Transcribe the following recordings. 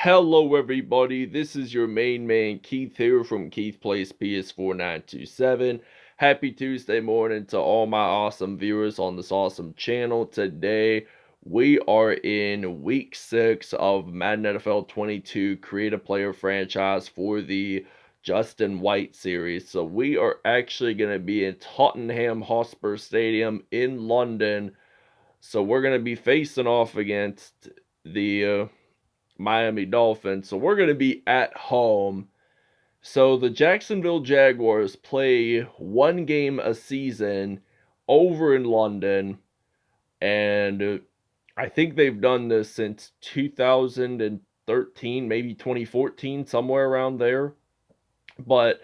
Hello everybody, this is your main man Keith here from Keith Plays PS4 927. Happy Tuesday morning to all my awesome viewers on this awesome channel. Today we are in week 6 of Madden NFL 22 Create a Player franchise for the Justin White series. So we are actually going to be in Tottenham Hotspur Stadium in London. So we're going to be facing off against the Miami Dolphins. So we're going to be at home. So the Jacksonville Jaguars play one game a season over in London. And I think they've done this since 2013, maybe 2014, somewhere around there. But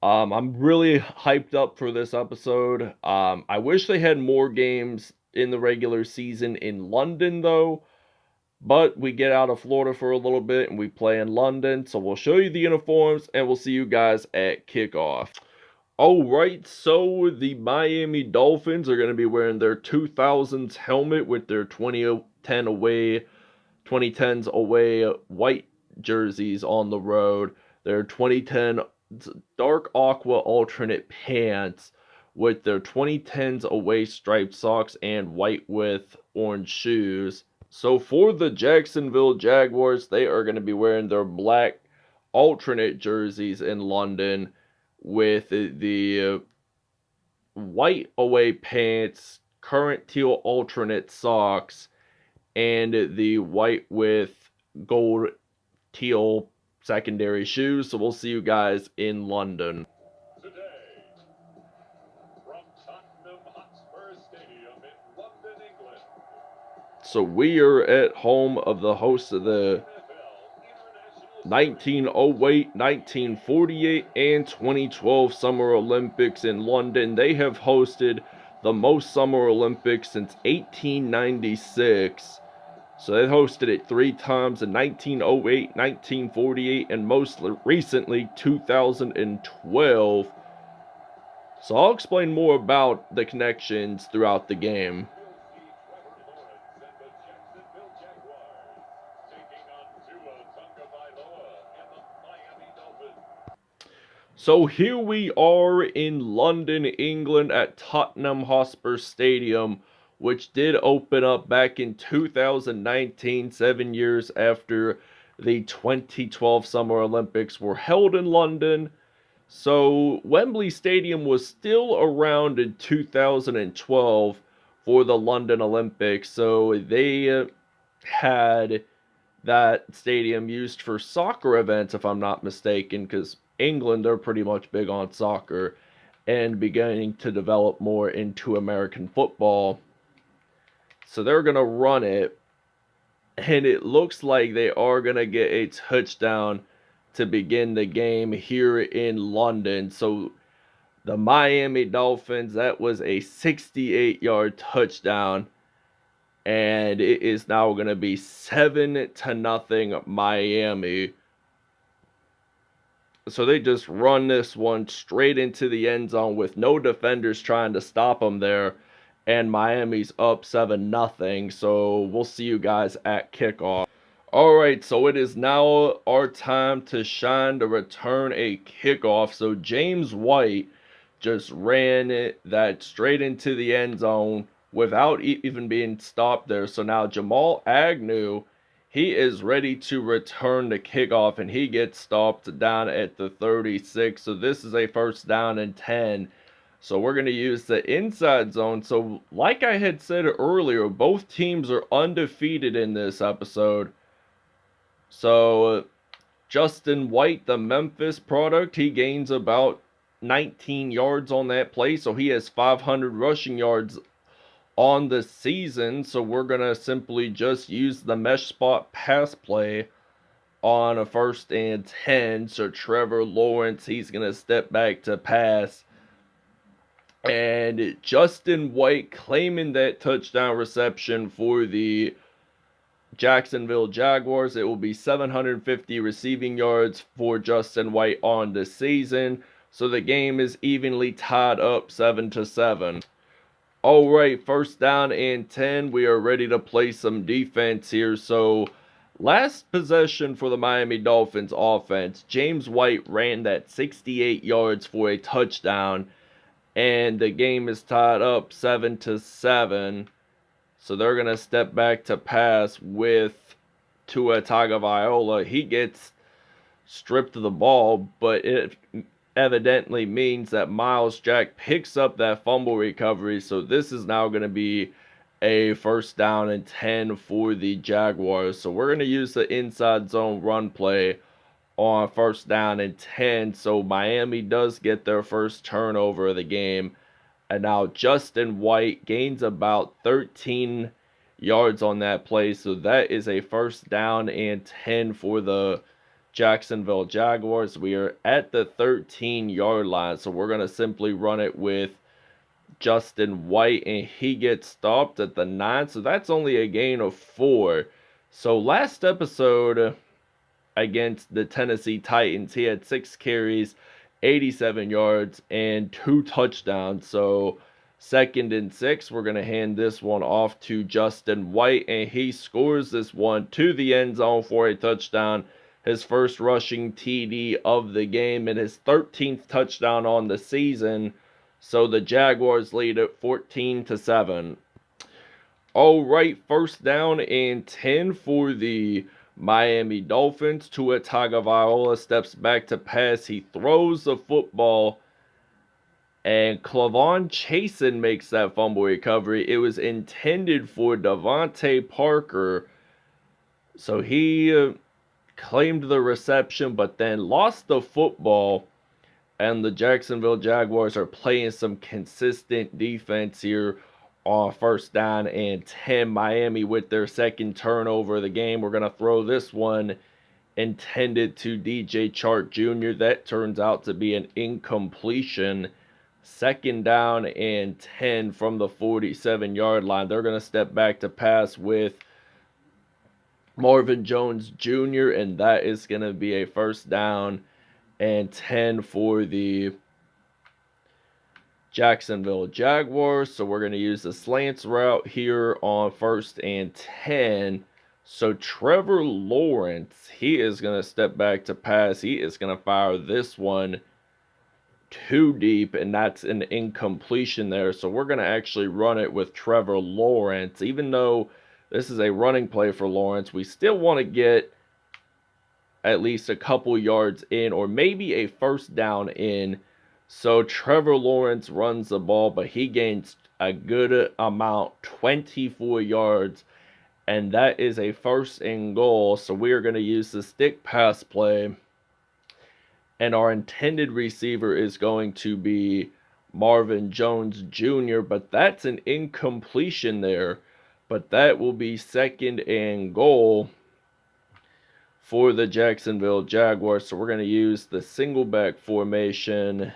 I'm really hyped up for this episode. I wish they had more games in the regular season in London, though. But we get out of Florida for a little bit and we play in London. So we'll show you the uniforms and we'll see you guys at kickoff. Alright, so the Miami Dolphins are going to be wearing their 2000s helmet with their 2010s away white jerseys on the road. Their 2010 dark aqua alternate pants with their 2010s away striped socks and white with orange shoes. So for the Jacksonville Jaguars, they are going to be wearing their black alternate jerseys in London with the white away pants, current teal alternate socks, and the white with gold teal secondary shoes. So we'll see you guys in London. Today, from Tottenham Hotspur Stadium in London, England. So we are at home of the host of the 1908, 1948, and 2012 Summer Olympics in London. They have hosted the most Summer Olympics since 1896. So they hosted it 3 times in 1908, 1948, and most recently 2012. So I'll explain more about the connections throughout the game. So here we are in London, England at Tottenham Hotspur Stadium, which did open up back in 2019, 7 years after the 2012 Summer Olympics were held in London. So Wembley Stadium was still around in 2012 for the London Olympics. So they had that stadium used for soccer events, if I'm not mistaken, because England, they're pretty much big on soccer and beginning to develop more into American football. So they're going to run it, and it looks like they are going to get a touchdown to begin the game here in London. So the Miami Dolphins, that was a 68-yard touchdown, and it is now going to be 7-0 Miami. So they just run this one straight into the end zone with no defenders trying to stop them there. And Miami's up 7-0. So we'll see you guys at kickoff. Alright, so it is now our time to shine to return a kickoff. So James White just ran that straight into the end zone without even being stopped there. So now Jamal Agnew, he is ready to return the kickoff, and he gets stopped down at the 36. So this is a first down and 10. So we're going to use the inside zone. So like I had said earlier, both teams are undefeated in this episode. So Justin White, the Memphis product, he gains about 19 yards on that play. So he has 500 rushing yards on the season. So we're going to simply just use the mesh spot pass play on a 1st and 10. So Trevor Lawrence, he's going to step back to pass. And Justin White claiming that touchdown reception for the Jacksonville Jaguars. It will be 750 receiving yards for Justin White on the season. So the game is evenly tied up 7-7. Alright, first down and 10. We are ready to play some defense here. So Last possession for the Miami Dolphins offense, James White ran that 68 yards for a touchdown, and the game is tied up 7-7. So they're going to step back to pass with Tua Tagovailoa. He gets stripped of the ball, but it evidently means that Miles Jack picks up that fumble recovery. So this is now going to be a 1st down and 10 for the Jaguars. So we're going to use the inside zone run play on 1st down and 10. So Miami does get their first turnover of the game. And now Justin White gains about 13 yards on that play. So that is a 1st down and 10 for the Jacksonville Jaguars. We are at the 13-yard line. So we're going to simply run it with Justin White, and he gets stopped at the 9. So that's only a gain of 4. So last episode against the Tennessee Titans, he had 6 carries, 87 yards, and 2 touchdowns. So 2nd and 6, we're going to hand this one off to Justin White, and he scores this one to the end zone for a touchdown. His first rushing TD of the game and his 13th touchdown on the season. So the Jaguars lead at 14-7. All right, 1st down and 10 for the Miami Dolphins. Tua Tagovailoa steps back to pass. He throws the football, and Clavon Chasen makes that fumble recovery. It was intended for Devontae Parker, so he claimed the reception, but then lost the football. And the Jacksonville Jaguars are playing some consistent defense here on 1st down and 10. Miami with their 2nd turnover of the game. We're going to throw this one intended to DJ Chark Jr. That turns out to be an incompletion. 2nd down and 10 from the 47-yard line. They're going to step back to pass with Marvin Jones Jr., and that is going to be a 1st down and 10 for the Jacksonville Jaguars. So we're going to use the slants route here on 1st and 10. So Trevor Lawrence, he is going to step back to pass. He is going to fire this one too deep, and that's an incompletion there. So we're going to actually run it with Trevor Lawrence. Even though this is a running play for Lawrence, we still want to get at least a couple yards in, or maybe a 1st down in. So Trevor Lawrence runs the ball, but he gains a good amount, 24 yards, and that is a 1st and goal. So we are going to use the stick pass play, and our intended receiver is going to be Marvin Jones Jr., but that's an incompletion there. But that will be 2nd and goal for the Jacksonville Jaguars. So we're going to use the single back formation,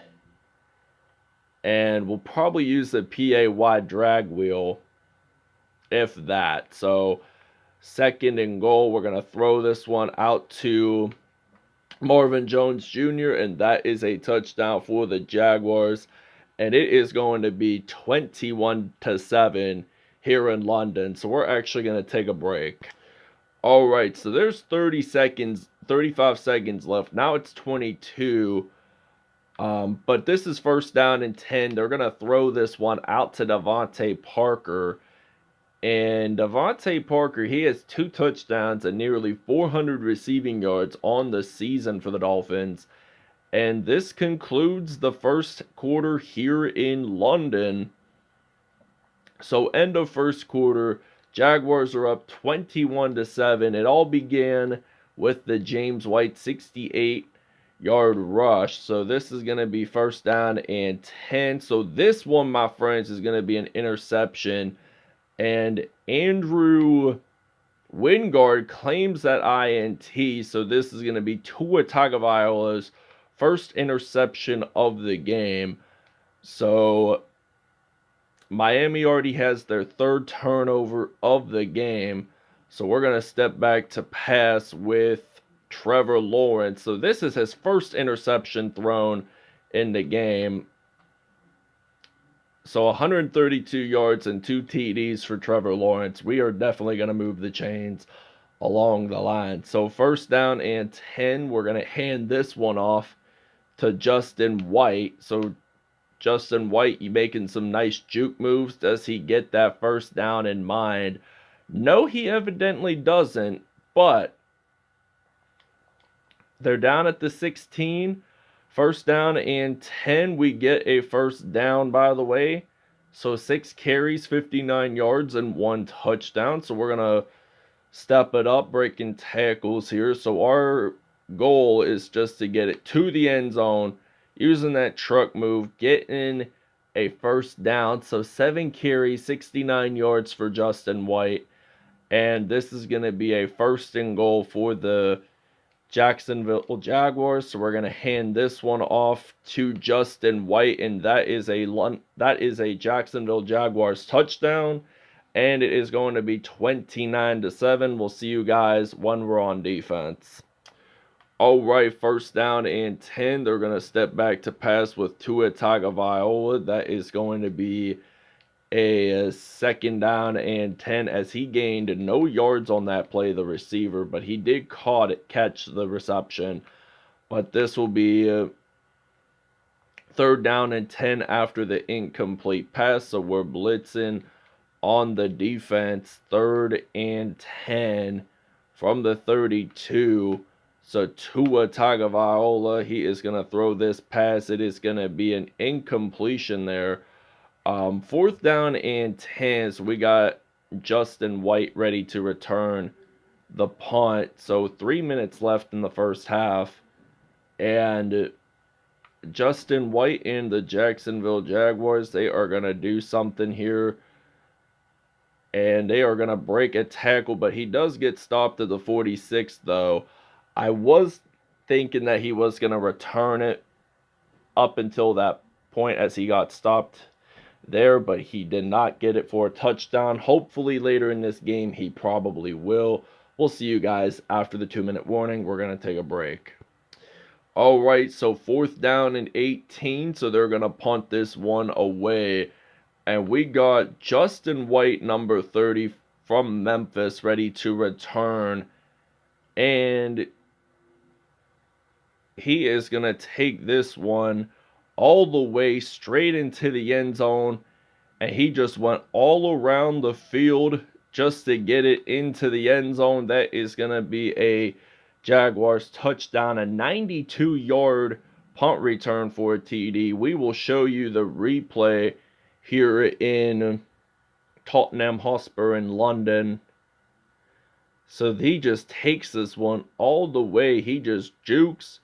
and we'll probably use the PAY drag wheel, if that. So 2nd and goal, we're going to throw this one out to Marvin Jones Jr., and that is a touchdown for the Jaguars, and it is going to be 21-7 here in London. So we're actually going to take a break. All right, so there's 35 seconds left. Now it's 22. But this is 1st down and 10. They're going to throw this one out to Devontae Parker. And Devontae Parker, he has 2 touchdowns and nearly 400 receiving yards on the season for the Dolphins. And this concludes the 1st quarter here in London. So end of 1st quarter. Jaguars are up 21-7. It all began with the James White 68-yard rush. So this is going to be 1st down and 10. So this one, my friends, is going to be an interception. And Andrew Wingard claims that INT. So this is going to be Tua Tagovailoa's 1st interception of the game. So Miami already has their 3rd turnover of the game. So we're going to step back to pass with Trevor Lawrence. So this is his 1st interception thrown in the game. So 132 yards and 2 TDs for Trevor Lawrence. We are definitely going to move the chains along the line. So 1st down and 10, we're going to hand this one off to Justin White. So Justin White, you making some nice juke moves. Does he get that 1st down in mind? No, he evidently doesn't, but they're down at the 16. 1st down and 10. We get a 1st down, by the way. So 6 carries, 59 yards, and 1 touchdown. So we're going to step it up, breaking tackles here. So our goal is just to get it to the end zone, using that truck move, getting a 1st down. So 7 carries, 69 yards for Justin White. And this is going to be a 1st and goal for the Jacksonville Jaguars. So we're going to hand this one off to Justin White, and that is a Jacksonville Jaguars touchdown, and it is going to be 29-7. We'll see you guys when we're on defense. All right, 1st down and 10. They're going to step back to pass with Tua Tagovailoa. That is going to be a 2nd down and 10, as he gained no yards on that play, the receiver, but he did catch the reception. But this will be 3rd down and 10 after the incomplete pass, so we're blitzing on the defense. 3rd and 10 from the 32. So Tua Tagovailoa, he is going to throw this pass. It is going to be an incompletion there. 4th down and 10, so we got Justin White ready to return the punt. So 3 minutes left in the 1st half, and Justin White and the Jacksonville Jaguars, they are going to do something here, and they are going to break a tackle, but he does get stopped at the 46, though. I was thinking that he was going to return it up until that point, as he got stopped there, but he did not get it for a touchdown. Hopefully later in this game he probably will. We'll see you guys after the 2-minute warning. We're going to take a break. All right, so 4th down and 18, so they're going to punt this one away, and we got Justin White, number 30 from Memphis, ready to return, and he is going to take this one all the way straight into the end zone, and he just went all around the field just to get it into the end zone. That is going to be a Jaguars touchdown, a 92-yard punt return for a TD. We will show you the replay here in Tottenham Hotspur in London. So he just takes this one all the way. He just jukes,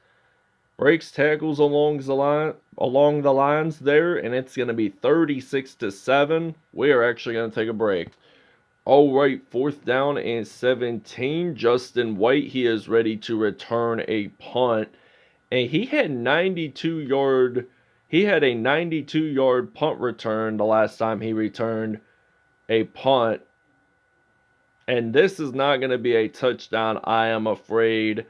breaks tackles along the lines there, and it's going to be 36-7. We are actually going to take a break. All right, 4th down and 17. Justin White, he is ready to return a punt, and he had a 92-yard punt return the last time he returned a punt. And this is not going to be a touchdown, I am afraid.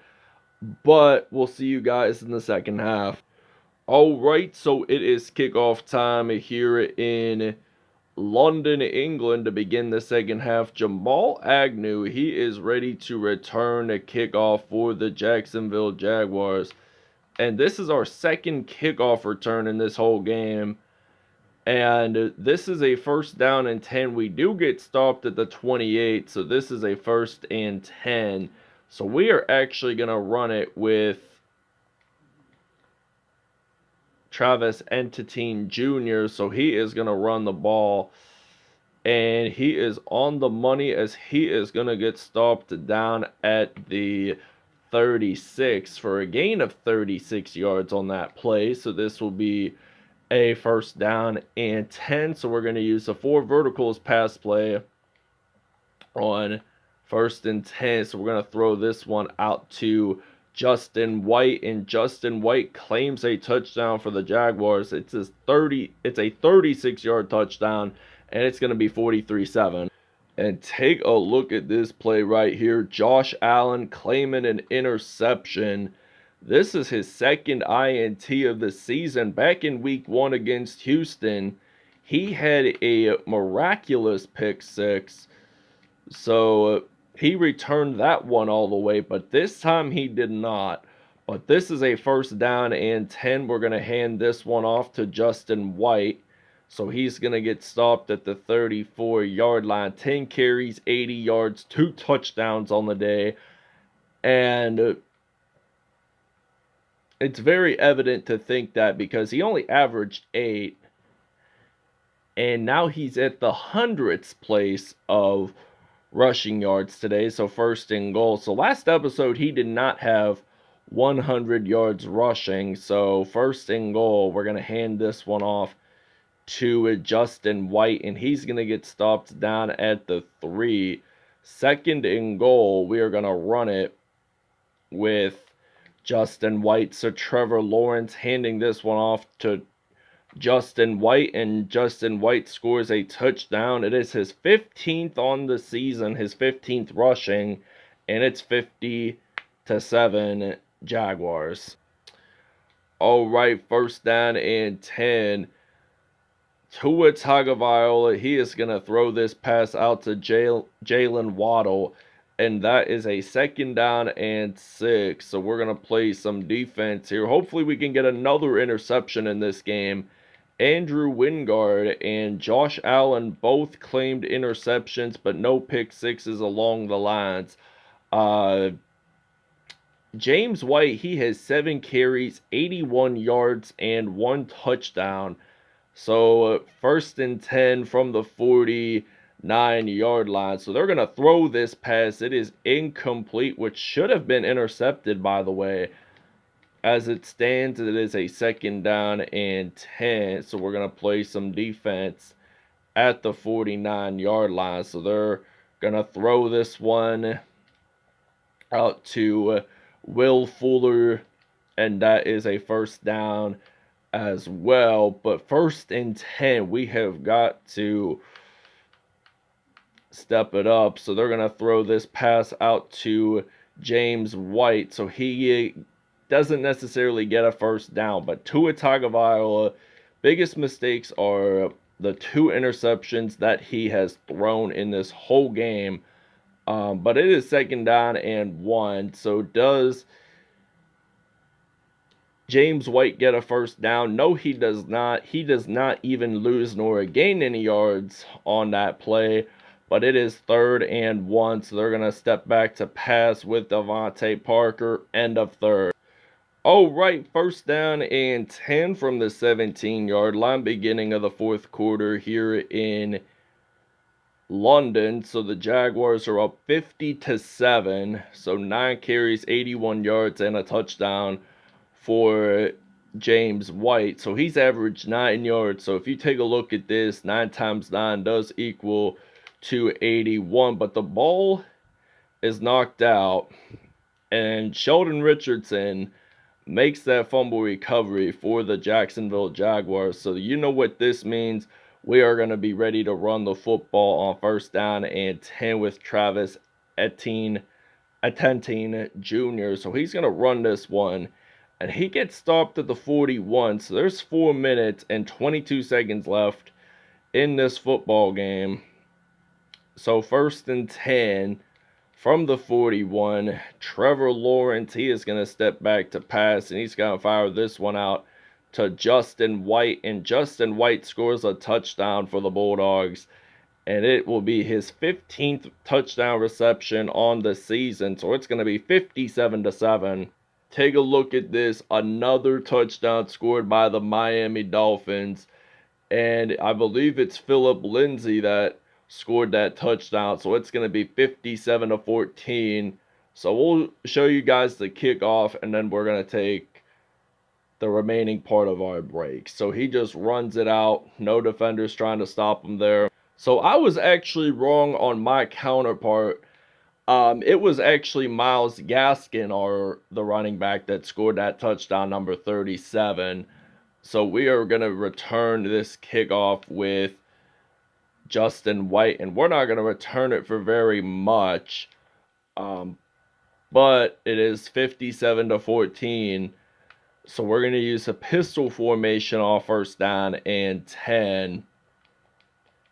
But we'll see you guys in the 2nd half. All right, so it is kickoff time here in London, England, to begin the 2nd half. Jamal Agnew, he is ready to return a kickoff for the Jacksonville Jaguars. And this is our 2nd kickoff return in this whole game. And this is a 1st down and 10. We do get stopped at the 28, so this is a 1st and 10. So we are actually going to run it with Travis Etienne Jr., so he is going to run the ball. And he is on the money, as he is going to get stopped down at the 36 for a gain of 36 yards on that play. So this will be a 1st down and 10. So we're going to use the 4 verticals pass play on 1st and 10. So we're going to throw this one out to Justin White, and Justin White claims a touchdown for the Jaguars. It's a 36-yard touchdown, and it's going to be 43-7. And take a look at this play right here. Josh Allen claiming an interception. This is his 2nd INT of the season. Back in week 1 against Houston, he had a miraculous pick 6. So He returned that one all the way, but this time he did not. But this is a first down and 10. We're going to hand this one off to Justin White. So he's going to get stopped at the 34-yard line. 10 carries, 80 yards, 2 touchdowns on the day. And it's very evident to think that because he only averaged 8. And now he's at the 100th place of rushing yards today, so first and goal. So last episode he did not have 100 yards rushing, so first and goal, we're going to hand this one off to Justin White, and he's going to get stopped down at the 3. Second and goal, we are going to run it with Justin White. So Trevor Lawrence handing this one off to Justin White, and Justin White scores a touchdown. It is his 15th on the season, his 15th rushing, and it's 50-7 Jaguars. All right, first down and 10. Tua Tagovailoa, he is going to throw this pass out to Jalen Waddle, and that is a second down and 6. So we're going to play some defense here. Hopefully we can get another interception in this game. Andrew Wingard and Josh Allen both claimed interceptions, but no pick sixes along the lines. James White, he has 7 carries, 81 yards, and 1 touchdown. So first and 10 from the 49-yard line. So they're going to throw this pass. It is incomplete, which should have been intercepted, by the way. As it stands, it is a second down and 10. So we're going to play some defense at the 49-yard line. So they're going to throw this one out to Will Fuller, and that is a first down as well. But first and 10, we have got to step it up. So they're going to throw this pass out to James White. So he doesn't necessarily get a first down, but Tua Tagovailoa, biggest mistakes are the 2 interceptions that he has thrown in this whole game. But it is second down and 1. So does James White get a first down? No, he does not. He does not even lose nor gain any yards on that play. But it is third and 1. So they're going to step back to pass with Devontae Parker, end of third. All right, first down and 10 from the 17-yard line, beginning of the fourth quarter here in London. So the Jaguars are up 50-7. So 9 carries, 81 yards, and a touchdown for James White. So he's averaged 9 yards. So if you take a look at this, 9 times 9 does equal to 81. But the ball is knocked out, and Sheldon Richardson makes that fumble recovery for the Jacksonville Jaguars. So you know what this means. We are going to be ready to run the football on first down and 10 with Travis Etienne Jr. So he's going to run this one, and he gets stopped at the 41. So there's 4 minutes and 22 seconds left in this football game. So first and 10 from the 41, Trevor Lawrence, he is going to step back to pass, and he's going to fire this one out to Justin White, and Justin White scores a touchdown for the Bulldogs, and it will be his 15th touchdown reception on the season, so it's going to be 57-7. Take a look at this, another touchdown scored by the Miami Dolphins, and I believe it's Philip Lindsay that scored that touchdown, so it's going to be 57-14. So we'll show you guys the kickoff, and then we're going to take the remaining part of our break. So he just runs it out, no defenders trying to stop him there. So I was actually wrong on my counterpart. It was actually Myles Gaskin, or the running back, that scored that touchdown, number 37. So we are going to return this kickoff with Justin White, and we're not going to return it for very much, but it is 57-14. So we're going to use a pistol formation off first down and 10.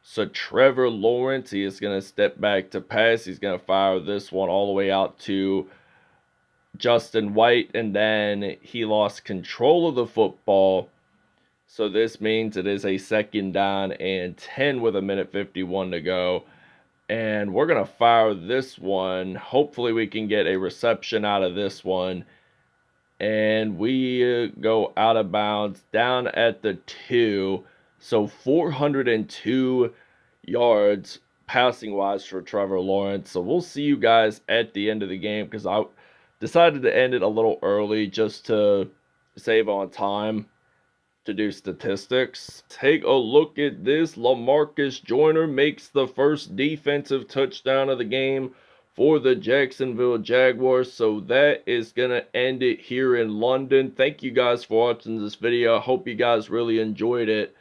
So Trevor Lawrence, he is going to step back to pass. He's going to fire this one all the way out to Justin White, and then he lost control of the football. So this means it is a 2nd down and 10 with 1:51 to go. And we're going to fire this one. Hopefully we can get a reception out of this one. And we go out of bounds down at the 2. So 402 yards passing wise for Trevor Lawrence. So we'll see you guys at the end of the game, because I decided to end it a little early just to save on time to do statistics. Take a look at this. LaMarcus Joyner makes the first defensive touchdown of the game for the Jacksonville Jaguars. So that is going to end it here in London. Thank you guys for watching this video. I hope you guys really enjoyed it.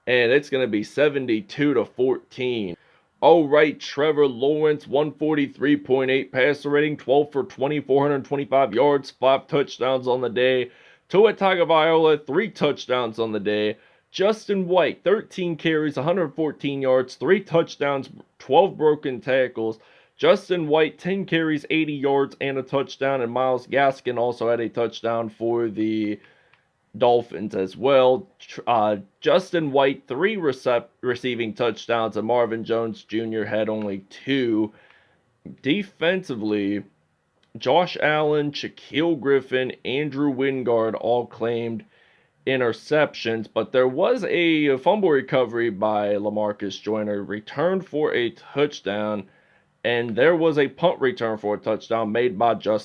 And it's going to be 72-14. All right, Trevor Lawrence, 143.8 passer rating, 12 for 20, 425 yards, 5 touchdowns on the day. Tua Tagovailoa, 3 touchdowns on the day. Justin White, 13 carries, 114 yards, 3 touchdowns, 12 broken tackles. Justin White, 10 carries, 80 yards, and a touchdown. And Myles Gaskin also had a touchdown for the Dolphins as well. Justin White, 3 receiving touchdowns, and Marvin Jones Jr. had only 2. Defensively, Josh Allen, Shaquille Griffin, Andrew Wingard all claimed interceptions, but there was a fumble recovery by LaMarcus Joyner, returned for a touchdown, and there was a punt return for a touchdown made by Justin